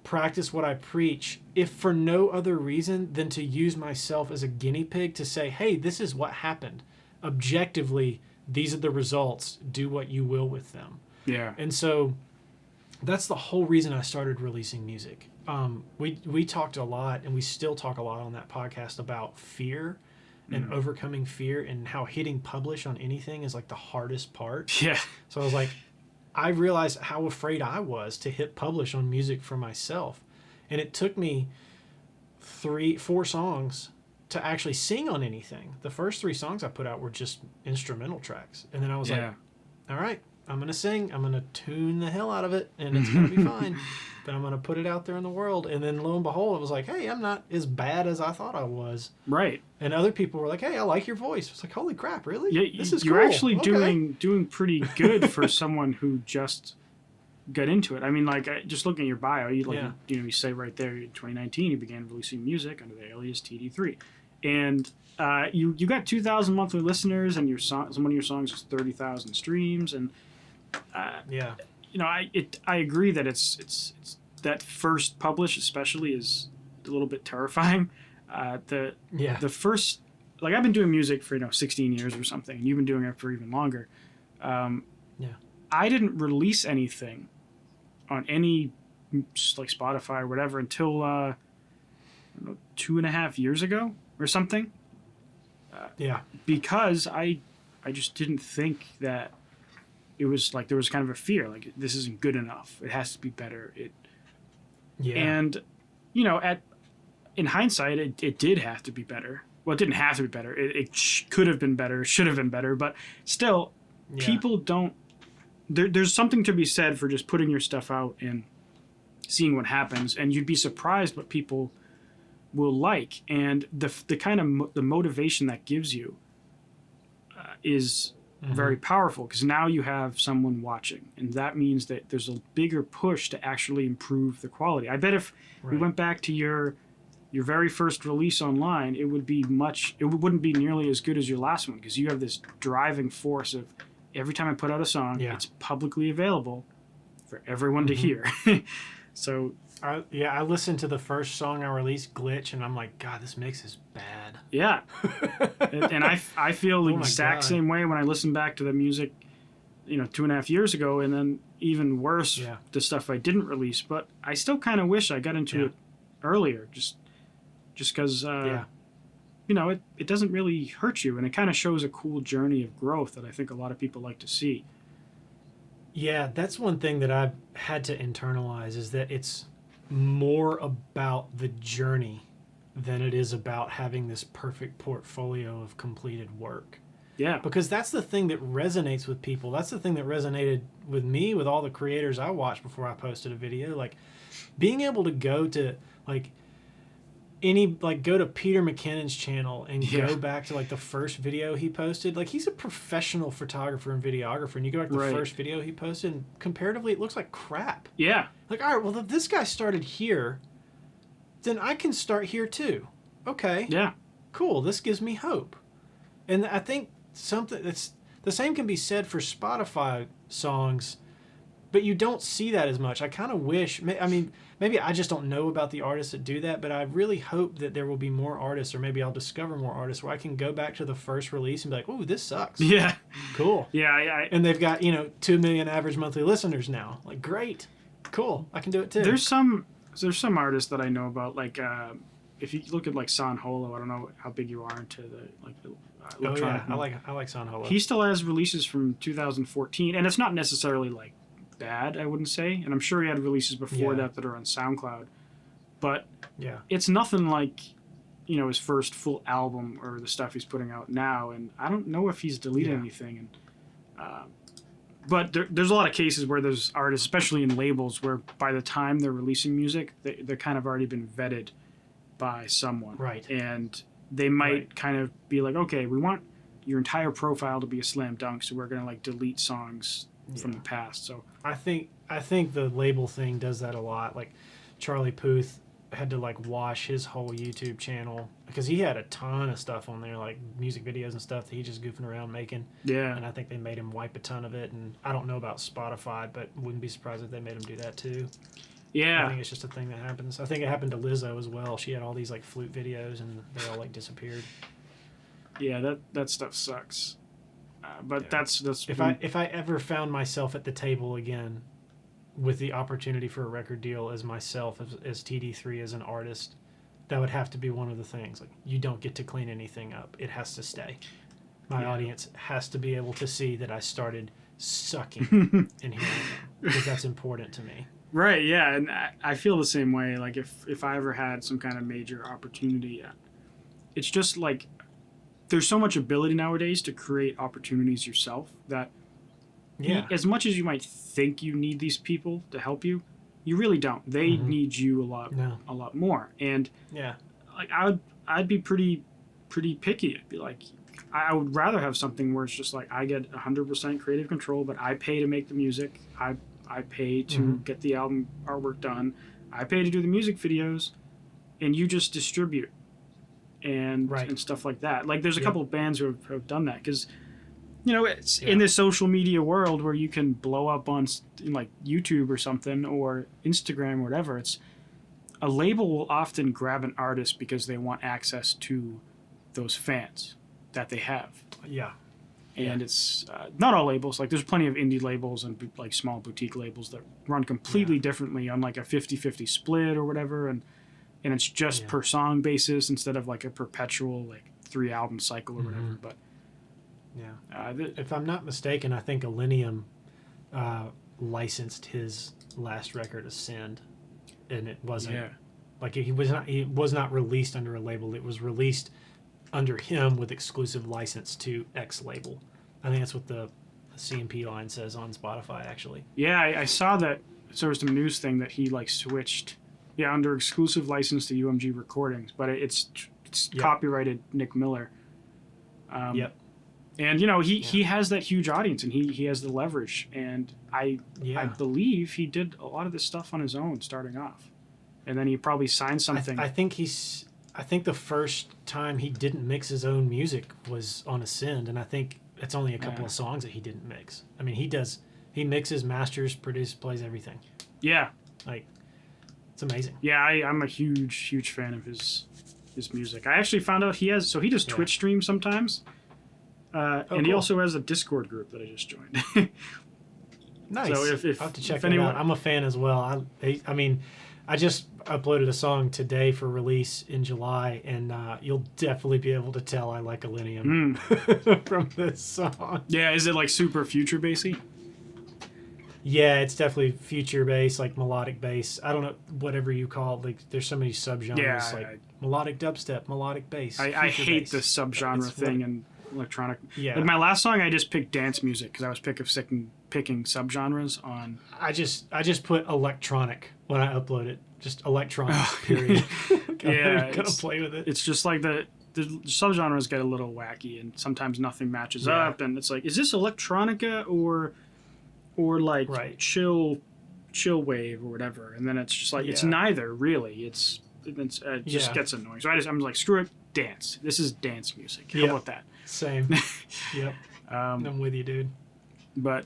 practice what I preach, if for no other reason than to use myself as a guinea pig to say, hey, this is what happened. Objectively, these are the results. Do what you will with them. Yeah. And so that's the whole reason I started releasing music. We talked a lot, and we still talk a lot on that podcast about fear and overcoming fear, and how hitting publish on anything is like the hardest part. Yeah. So I was like, I realized how afraid I was to hit publish on music for myself. And it took me 4 songs to actually sing on anything. The first 3 songs I put out were just instrumental tracks. And then I was like, all right, I'm going to sing. I'm going to tune the hell out of it, and it's going to be fine. But I'm going to put it out there in the world. And then lo and behold, it was like, hey, I'm not as bad as I thought I was. Right. And other people were like, hey, I like your voice. It's like, holy crap, really? Yeah, this is you're cool. Actually doing pretty good for someone who just got into it. I mean, like, just looking at your bio, you say right there, in 2019, you began releasing music under the alias TD3. And you got 2,000 monthly listeners, and one of your songs has 30,000 streams. And I agree that it's that first publish especially is a little bit terrifying. The first, like, I've been doing music for 16 years or something, and you've been doing it for even longer. I didn't release anything on any like Spotify or whatever until 2.5 years ago or something. Because I just didn't think that it was like, there was kind of a fear, like, this isn't good enough. It has to be better. And in hindsight, it did have to be better. Well, it didn't have to be better. It could have been better, should have been better, but still, people don't. There's something to be said for just putting your stuff out and seeing what happens, and you'd be surprised what people will like, and the kind of the motivation that gives you is very powerful, because now you have someone watching, and that means that there's a bigger push to actually improve the quality. I bet if we went back to your very first release online, it wouldn't be nearly as good as your last one, because you have this driving force of, every time I put out a song, it's publicly available for everyone to hear. So I listened to the first song I released, Glitch, and I'm like, God, this mix is bad. Yeah. and I feel the exact same way when I listen back to the music, 2.5 years ago, and then even worse, the stuff I didn't release. But I still kind of wish I got into it earlier, just because, it doesn't really hurt you, and it kind of shows a cool journey of growth that I think a lot of people like to see. Yeah, that's one thing that I've had to internalize, is that it's more about the journey than it is about having this perfect portfolio of completed work. Yeah. Because that's the thing that resonates with people. That's the thing that resonated with me, with all the creators I watched before I posted a video. Like, being able to go to, like, go to Peter McKinnon's channel and go back to, like, the first video he posted. Like, he's a professional photographer and videographer, and you go back to the first video he posted, and comparatively, it looks like crap. Yeah. Like, all right, well, if this guy started here, then I can start here too. Okay. Yeah. Cool. This gives me hope. And I think something that's the same can be said for Spotify songs, but you don't see that as much. I kind of wish, I mean, maybe I just don't know about the artists that do that, but I really hope that there will be more artists, or maybe I'll discover more artists where I can go back to the first release and be like, "Ooh, this sucks." Yeah. Cool. Yeah. And they've got, 2 million average monthly listeners now. Like, great. Cool. I can do it too. There's some artists that I know about, like, if you look at, like, San Holo, I don't know how big you are into the electronic. Oh, yeah. I like San Holo. He still has releases from 2014, and it's not necessarily, like, bad, I wouldn't say. And I'm sure he had releases before that are on SoundCloud. But it's nothing like, his first full album or the stuff he's putting out now. And I don't know if he's deleted anything. And but there's a lot of cases where there's artists, especially in labels, where by the time they're releasing music, they're kind of already been vetted by someone. Right. And they might kind of be like, okay, we want your entire profile to be a slam dunk, so we're going to, like, delete songs from the past. So I think the label thing does that a lot. Like, Charlie Puth had to, like, wash his whole YouTube channel because he had a ton of stuff on there, like music videos and stuff that he just goofing around making. Yeah. And I think they made him wipe a ton of it. And I don't know about Spotify, but wouldn't be surprised if they made him do that too. Yeah. I think it's just a thing that happens. I think it happened to Lizzo as well. She had all these, like, flute videos and they all, like, disappeared. Yeah, that stuff sucks. But that's if I ever found myself at the table again with the opportunity for a record deal as myself as TD3 as an artist, that would have to be one of the things. Like, you don't get to clean anything up. It has to stay. My audience has to be able to see that I started sucking in here, because that's important to me. Right, yeah, and I feel the same way. Like, if I ever had some kind of major opportunity, it's just like there's so much ability nowadays to create opportunities yourself that as much as you might think you need these people to help you, you really don't. They need you a lot more. And like, I'd be pretty picky. I'd be like, I would rather have something where it's just like I get 100% creative control, but I pay to make the music. I pay to get the album artwork done. I pay to do the music videos, and you just distribute and stuff like that. Like, there's a couple of bands who have done that because, it's in this social media world where you can blow up on, like, YouTube or something or Instagram or whatever. It's a label will often grab an artist because they want access to those fans that they have. Yeah. And it's not all labels. Like, there's plenty of indie labels and, like, small boutique labels that run completely differently on, like, a 50-50 split or whatever, and it's just per song basis instead of, like, a perpetual, like, 3-album cycle or whatever. But if I'm not mistaken, I think Illenium licensed his last record, Ascend, and it wasn't like he was not released under a label. It was released under him with exclusive license to X label. I think that's what the CMP line says on Spotify, actually. Yeah, I saw that. So there was some news thing that he, like, switched, under exclusive license to UMG Recordings, but it's copyrighted Nick Miller. And, he has that huge audience, and he has the leverage, and I believe he did a lot of this stuff on his own starting off. And then he probably signed something. I think the first time he didn't mix his own music was on Ascend, and I think it's only a couple of songs that he didn't mix. I mean, he mixes, masters, produces, plays everything. Yeah. Like, it's amazing. Yeah, I'm a huge fan of his music. I actually found out he does Twitch streams sometimes. And he also has a Discord group that I just joined. Nice. So if I'll have to check that out. I'm a fan as well. I just uploaded a song today for release in July, and you'll definitely be able to tell I like Illenium from this song. Yeah, is it, like, super future bassy? Yeah, it's definitely future bass, like melodic bass. I don't know, whatever you call it. Like, there's so many subgenres, Yeah, like melodic dubstep, melodic bass. I future hate bass. the subgenre It's thing what- in electronic. Yeah. Like my last song, I just picked dance music because I was picking subgenres on. I just put electronic when I upload it. Just electronic, period. Yeah, I'm gonna play with it. It's just like the subgenres get a little wacky, and sometimes nothing matches Yeah. up, and it's like, is this electronica or like Right. chill wave or whatever? And then it's just like it's Yeah. neither really. It just Yeah. gets annoying. So I'm like, screw it, dance. This is dance music. How Yep. about that? Same. Yep. I'm with you, dude. But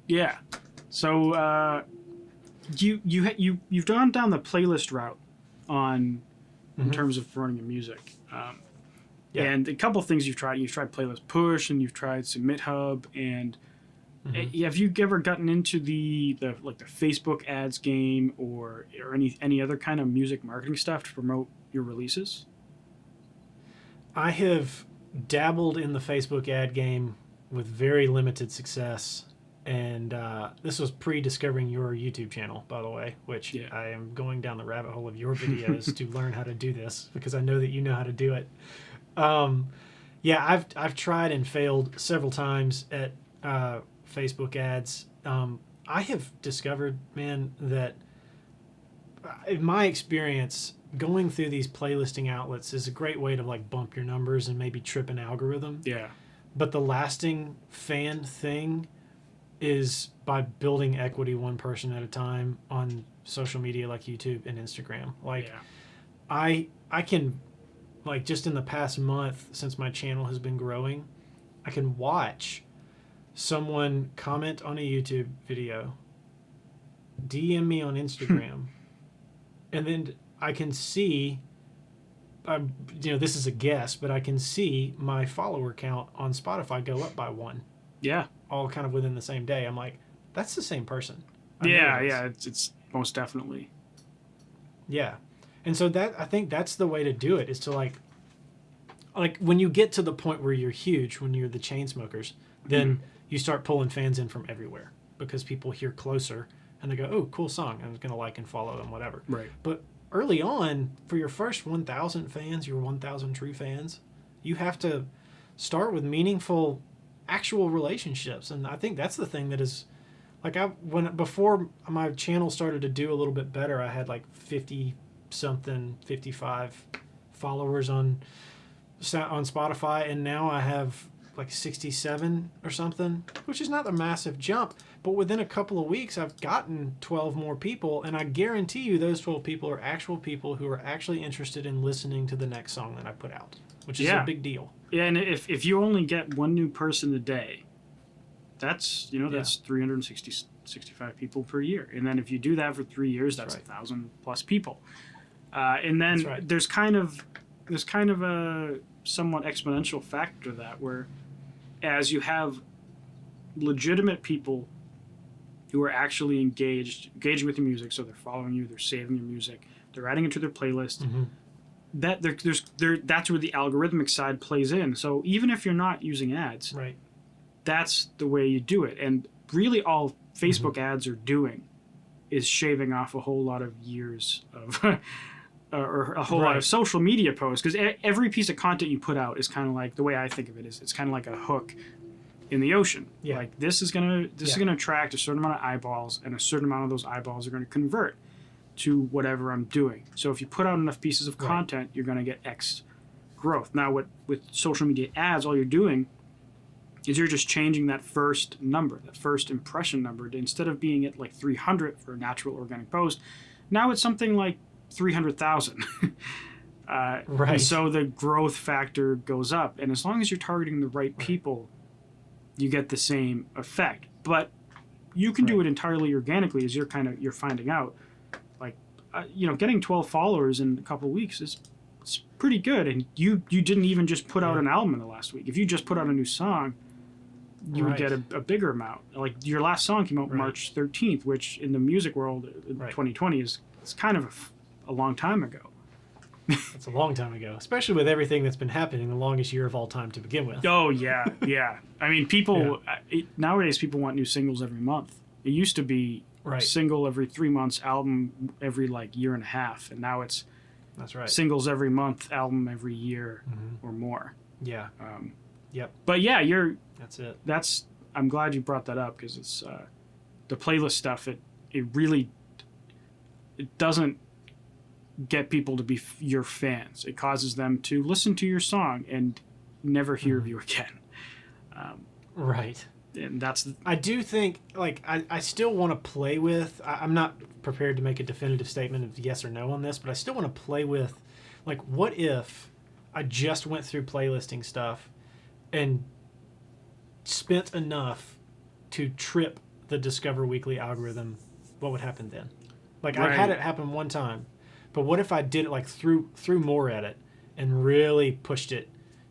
yeah, so you've gone down the playlist route on in terms of running your music, Yeah. and a couple of things you've tried. You've tried Playlist Push, and you've tried Submit Hub, and have you ever gotten into the Facebook ads game or any other kind of music marketing stuff to promote your releases? I have dabbled in the Facebook ad game with very limited success. And this was pre-discovering your YouTube channel, by the way, which Yeah. I am going down the rabbit hole of your videos to learn how to do this because I know that you know how to do it. Yeah, I've tried and failed several times at Facebook ads. I have discovered, man, that in my experience, going through these playlisting outlets is a great way to like bump your numbers and maybe trip an algorithm. Yeah. But the lasting fan thing is by building equity one person at a time on social media like YouTube and Instagram. Like Yeah. I can, like, just in the past month since my channel has been growing, I can watch someone comment on a YouTube video, DM me on Instagram, and then I can see, this is a guess, but I can see my follower count on Spotify go up by one, Yeah. all kind of within the same day. I'm like, that's the same person. I know Yeah. it is. Yeah. It's most definitely. Yeah. And so I think that's the way to do it, is to like when you get to the point where you're huge, when you're the Chainsmokers, then you start pulling fans in from everywhere because people hear Closer and they go, oh, cool song. I'm going to like and follow them, whatever. Right. But early on, for your first 1,000 fans, your 1,000 true fans, you have to start with meaningful, actual relationships. And I think that's the thing that is, like, before my channel started to do a little bit better, I had like 55 followers on Spotify, and now I have like 67 or something, which is not a massive jump. But within a couple of weeks, I've gotten 12 more people, and I guarantee you those 12 people are actual people who are actually interested in listening to the next song that I put out, which is a big deal. Yeah, and if you only get one new person a day, that's 365 people per year. And then if you do that for 3 years, that's 1,000 plus people. And then there's kind of a somewhat exponential factor to that, where as you have legitimate people who are actually engaging with your music, so they're following you, they're saving your music, they're adding it to their playlist. That that's where the algorithmic side plays in. So even if you're not using ads, Right. that's the way you do it. And really, all Facebook ads are doing is shaving off a whole lot of years of or a whole lot of social media posts, because every piece of content you put out is kind of like, the way I think of it is, it's kind of like a hook in the ocean. Yeah. Like this is gonna attract a certain amount of eyeballs, and a certain amount of those eyeballs are going to convert to whatever I'm doing. So if you put out enough pieces of content, you're going to get X growth. Now, with social media ads, all you're doing is you're just changing that first number, that first impression number. Instead of being at like 300 for a natural organic post, now it's something like 300,000. Right. And so the growth factor goes up, and as long as you're targeting the right people, you get the same effect. But you can do it entirely organically, as you're finding out. Like, getting 12 followers in a couple of weeks it's pretty good, and you didn't even just put out an album in the last week. If you just put out a new song, you would get a bigger amount. Like, your last song came out March 13th, which in the music world in 2020 is kind of a long time ago. That's a long time ago, especially with everything that's been happening, the longest year of all time to begin with. Oh, yeah, yeah. I mean, nowadays people want new singles every month. It used to be Right. single every 3 months, album every like year and a half, and now it's That's right. singles every month, album every year or more. Yeah. Yep. But yeah, That's it. I'm glad you brought that up because it's the playlist stuff. It really doesn't get people to be your fans. It causes them to listen to your song and never hear of you again. Right. And I do think, like, I still want to play with, I'm not prepared to make a definitive statement of yes or no on this, but I still want to play with, like, what if I just went through playlisting stuff and spent enough to trip the Discover Weekly algorithm? What would happen then? Like, Right. I've had it happen one time, but what if I did it, like, threw more at it and really pushed it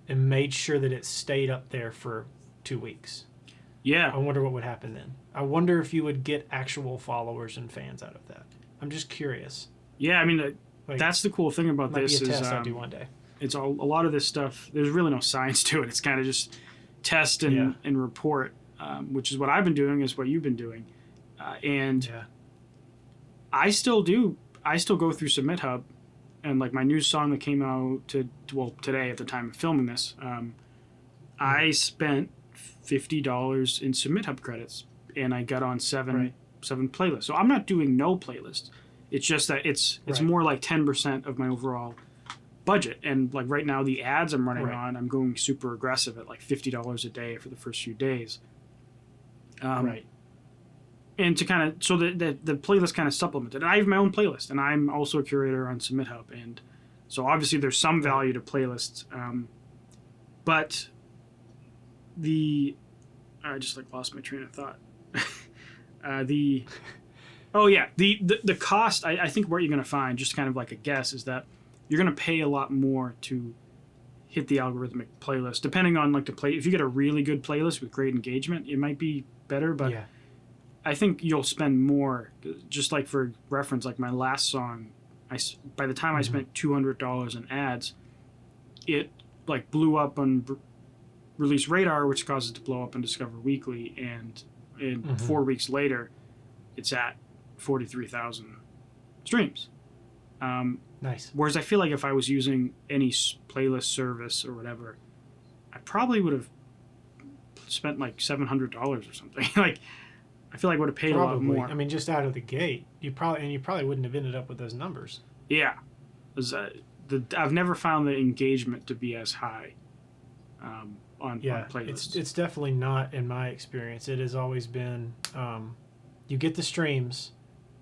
and made sure that it stayed up there for 2 weeks? yeah. I wonder what would happen then. I wonder if you would get actual followers and fans out of that. I'm just curious. Yeah, I mean, Like, that's the cool thing about might this be a is test I'll do one day. it's a lot of this stuff. There's really no science to it. It's kind of just test and report, which is what I've been doing, is what you've been doing, and Yeah. I still do. I still go through Submit Hub, and like my new song that came out today at the time of filming this, I spent $50 in Submit Hub credits, and I got on seven playlists. So I'm not doing no playlists. It's just that it's more like 10% of my overall budget. And like right now, the ads I'm running on, I'm going super aggressive at like $50 a day for the first few days. And to kind of, so the playlist kind of supplemented. And I have my own playlist, and I'm also a curator on Submit Hub. And so obviously there's some value to playlists. But I just like lost my train of thought. The cost, I think what you're going to find, just kind of like a guess, is that you're going to pay a lot more to hit the algorithmic playlist, depending on like if you get a really good playlist with great engagement, it might be better, but I think you'll spend more. Just like for reference, like my last song, by the time I spent $200 in ads, it like blew up on Release Radar, which caused it to blow up on Discover Weekly, and 4 weeks later, it's at 43,000 streams. Nice. Whereas I feel like if I was using any playlist service or whatever, I probably would have spent like $700 or something. Like, I feel like I would have paid a lot more. I mean, just out of the gate, you probably wouldn't have ended up with those numbers. Yeah, I've never found the engagement to be as high on playlists. It's definitely not in my experience. It has always been you get the streams,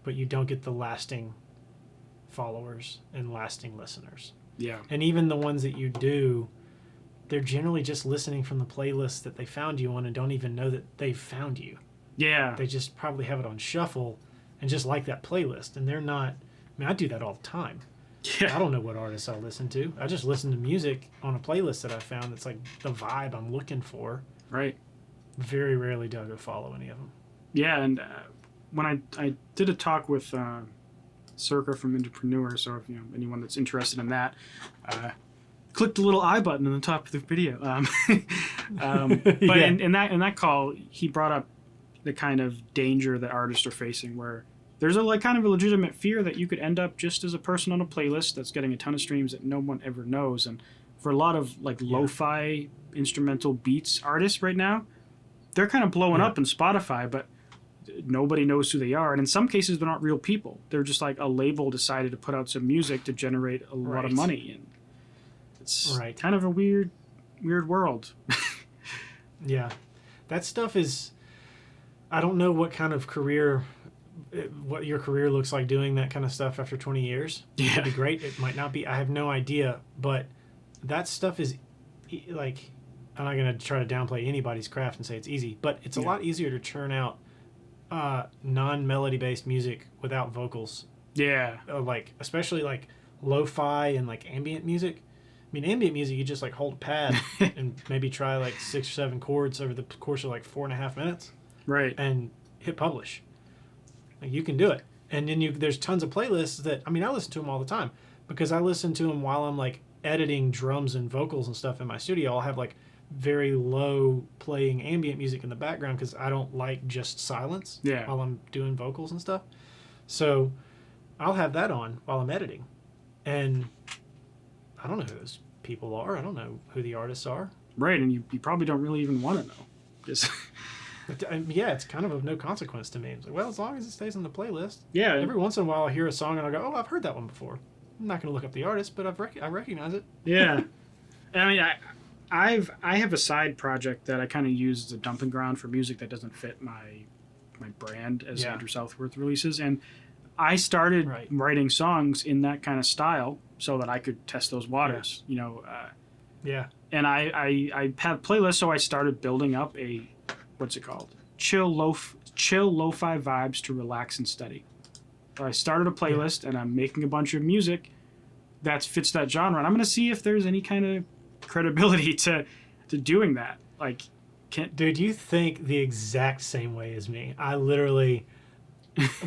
but you don't get the lasting followers and lasting listeners. Yeah. And even the ones that you do, they're generally just listening from the playlist that they found you on and don't even know that they've found you. Yeah. They just probably have it on shuffle and just like that playlist. And they're not, I mean, I do that all the time. Yeah. I don't know what artists I'll listen to. I just listen to music on a playlist that I found that's like the vibe I'm looking for. Right. Very rarely do I go follow any of them. Yeah, and when I did a talk with Circa from Entrepreneur, so if anyone that's interested in that, click the little I button in the top of the video. But in that call, he brought up the kind of danger that artists are facing, where there's a kind of a legitimate fear that you could end up just as a person on a playlist that's getting a ton of streams that no one ever knows. And for a lot of like lo-fi instrumental beats artists right now, they're kind of blowing up in Spotify, but nobody knows who they are. And in some cases, they're not real people. They're just like a label decided to put out some music to generate a lot of money. And it's kind of a weird world. Yeah. That stuff is, I don't know what kind of career, what your career looks like doing that kind of stuff after 20 years. Yeah. It'd be great. It might not be. I have no idea. But that stuff is like, I'm not going to try to downplay anybody's craft and say it's easy, but it's a lot easier to churn out non-melody based music without vocals. Yeah. Like, especially like lo-fi and like ambient music. I mean, ambient music, you just like hold a pad and maybe try like 6 or 7 chords over the course of like 4.5 minutes. Right. And hit publish. Like, you can do it. And then there's tons of playlists that, I mean, I listen to them all the time because I listen to them while I'm like editing drums and vocals and stuff in my studio. I'll have like very low playing ambient music in the background because I don't like just silence while I'm doing vocals and stuff. So I'll have that on while I'm editing. And I don't know who those people are. I don't know who the artists are. Right, and you probably don't really even want to know. Just yeah, it's kind of no consequence to me. It's like, well, as long as it stays on the playlist. Yeah. Every once in a while I hear a song and I'll go, oh, I've heard that one before. I'm not going to look up the artist, but I recognize it. Yeah. I mean, I have a side project that I kind of use as a dumping ground for music that doesn't fit my brand as Andrew Southworth releases, and I started writing songs in that kind of style so that I could test those waters. You know. And I have playlists, so I started building up a what's it called? Chill lo-fi vibes to relax and study. So I started a playlist, and I'm making a bunch of music that fits that genre, and I'm going to see if there's any kind of credibility to doing that. Like, dude, you think the exact same way as me. I literally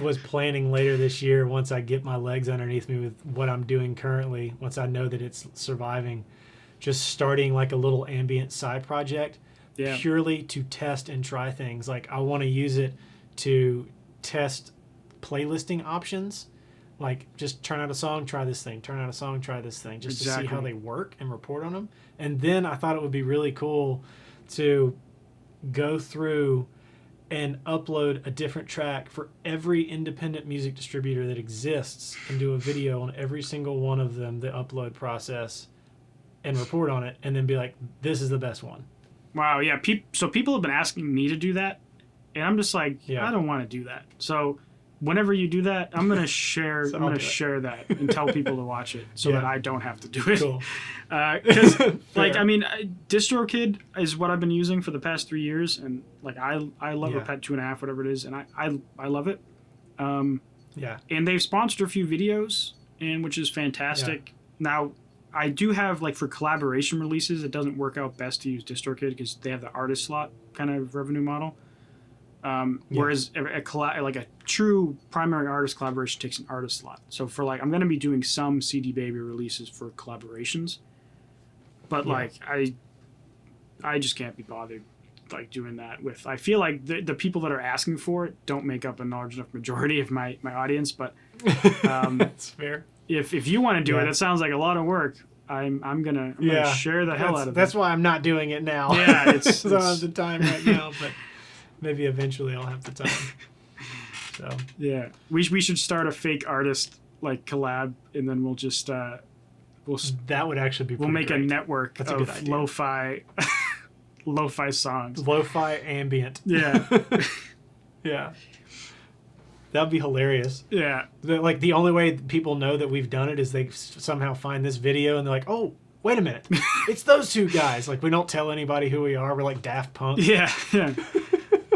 was planning later this year, once I get my legs underneath me with what I'm doing currently, once I know that it's surviving, just starting like a little ambient side project purely to test and try things. Like, I want to use it to test playlisting options. Like, just turn out a song, try this thing. Turn out a song, try this thing. Just to see how they work and report on them. And then I thought it would be really cool to go through and upload a different track for every independent music distributor that exists and do a video on every single one of them, the upload process, and report on it, and then be like, this is the best one. Wow, yeah. So people have been asking me to do that, and I'm just like, I don't want to do that. So whenever you do that, I'm gonna share. I'm gonna share that and tell people to watch it so that I don't have to do it. Cool. Because like, I mean, DistroKid is what I've been using for the past 3 years, and like I love a Pet 2.5, whatever it is, and I love it. And they've sponsored a few videos, and which is fantastic. Now, I do have, like, for collaboration releases, it doesn't work out best to use DistroKid because they have the artist slot kind of revenue model. Whereas a true primary artist collaboration takes an artist slot. So for, like, I'm going to be doing some CD Baby releases for collaborations, but like I just can't be bothered like doing that with. I feel like the people that are asking for it don't make up a large enough majority of my audience, but that's fair. If you want to do it, it sounds like a lot of work. I'm gonna share the hell out of it. That's why I'm not doing it now. Yeah, it's I don't have the time right now, but maybe eventually I'll have the time. So yeah, we should start a fake artist like collab, and then we'll just that would actually be. We'll make great. A network of lo-fi lo-fi songs. Lo-fi ambient. Yeah. Yeah. That would be hilarious. Yeah. Like, the only way people know that we've done it is they somehow find this video and they're like, oh, wait a minute. It's those two guys. Like, we don't tell anybody who we are. We're like Daft Punk. Yeah. Yeah.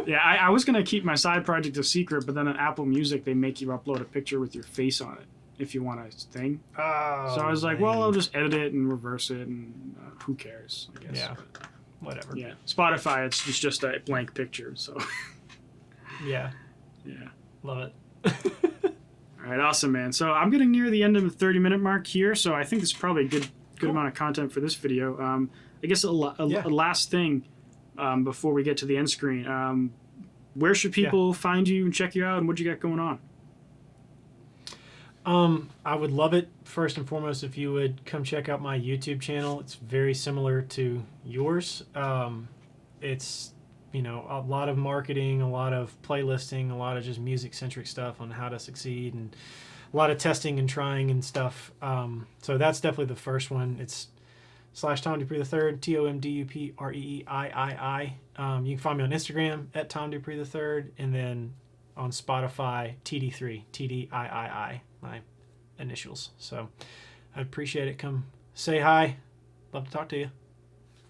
Yeah, I was going to keep my side project a secret, but then on Apple Music, they make you upload a picture with your face on it if you want a thing. Oh, so I was like, well, I'll just edit it and reverse it, and who cares, I guess. Yeah. Whatever. Yeah. Spotify, it's just a blank picture, so. Yeah. Yeah. Love it. All right, awesome, man. So I'm getting near the end of the 30-minute mark here, so I think this is probably a good amount of content for this video. I guess a last thing before we get to the end screen. Where should people find you and check you out, and what you got going on? I would love it, first and foremost, if you would come check out my YouTube channel. It's very similar to yours. It's a lot of marketing, a lot of playlisting, a lot of just music-centric stuff on how to succeed, and a lot of testing and trying and stuff. So that's definitely the first one. It's /Tom Dupree III, TomDupreeii. You can find me on Instagram at Tom Dupree III, and then on Spotify, TD3, TDIII, my initials. So I'd appreciate it. Come say hi. Love to talk to you.